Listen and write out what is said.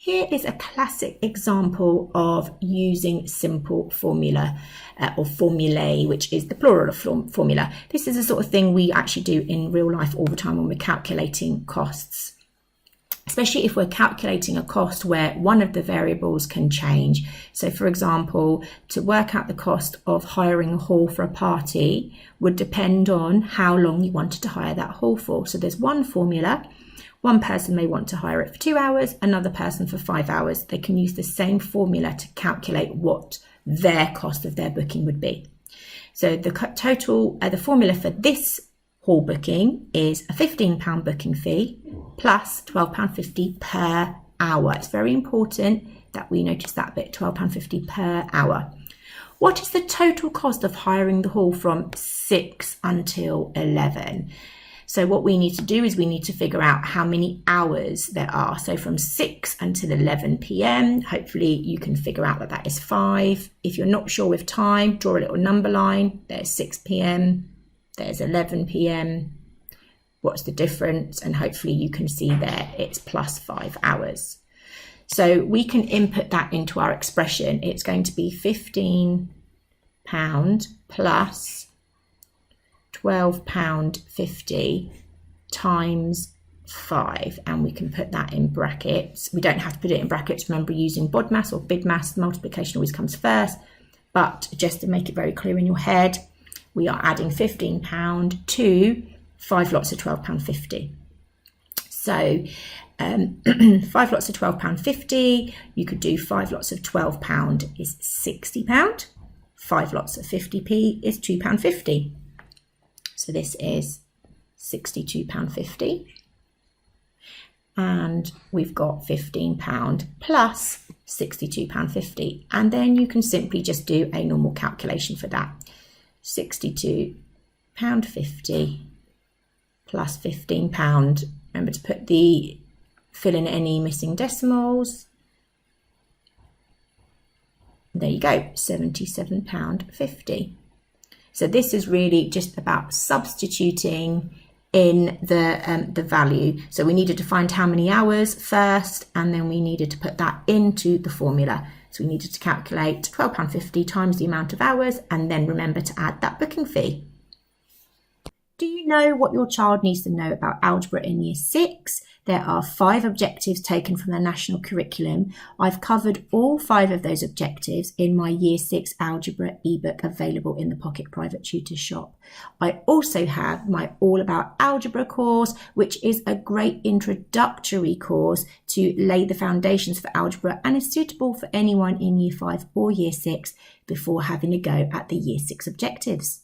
Here is a classic example of using simple formula or formulae, which is the plural of formula. This is the sort of thing we actually do in real life all the time when we're calculating costs, especially if we're calculating a cost where one of the variables can change. So for example, to work out the cost of hiring a hall for a party would depend on how long you wanted to hire that hall for. So there's one formula. One person may want to hire it for 2 hours, another person for 5 hours. They can use the same formula to calculate what their cost of their booking would be. So the total, the formula for this hall booking is a £15 booking fee plus £12.50 per hour. It's very important that we notice that bit, £12.50 per hour. What is the total cost of hiring the hall from 6 until 11? So what we need to do is we need to figure out how many hours there are. So from 6 until 11 p.m, hopefully you can figure out that that is 5. If you're not sure with time, draw a little number line. There's 6 p.m, there's 11 p.m. What's the difference? And hopefully you can see there it's plus 5 hours. So we can input that into our expression. It's going to be £15 plus £12.50 times 5, and we can put that in brackets. We don't have to put it in brackets. Remember, using BODMAS or BIDMAS, multiplication always comes first, but just to make it very clear in your head, we are adding £15 to 5 lots of £12.50. So 5 lots of £12.50, you could do 5 lots of £12 is £60. 5 lots of 50p is £2.50. So this is £62.50. And we've got £15 plus £62.50. And then you can simply just do a normal calculation for that. £62.50 plus £15. Remember to fill in any missing decimals. There you go, £77.50. So this is really just about substituting in the value. So we needed to find how many hours first, and then we needed to put that into the formula. So we needed to calculate £12.50 times the amount of hours, and then remember to add that booking fee. Do you know what your child needs to know about algebra in Year 6? There are 5 objectives taken from the national curriculum. I've covered all 5 of those objectives in my Year 6 algebra ebook available in the Pocket Private Tutor shop. I also have my All About Algebra course, which is a great introductory course to lay the foundations for algebra and is suitable for anyone in Year 5 or Year 6 before having a go at the Year 6 objectives.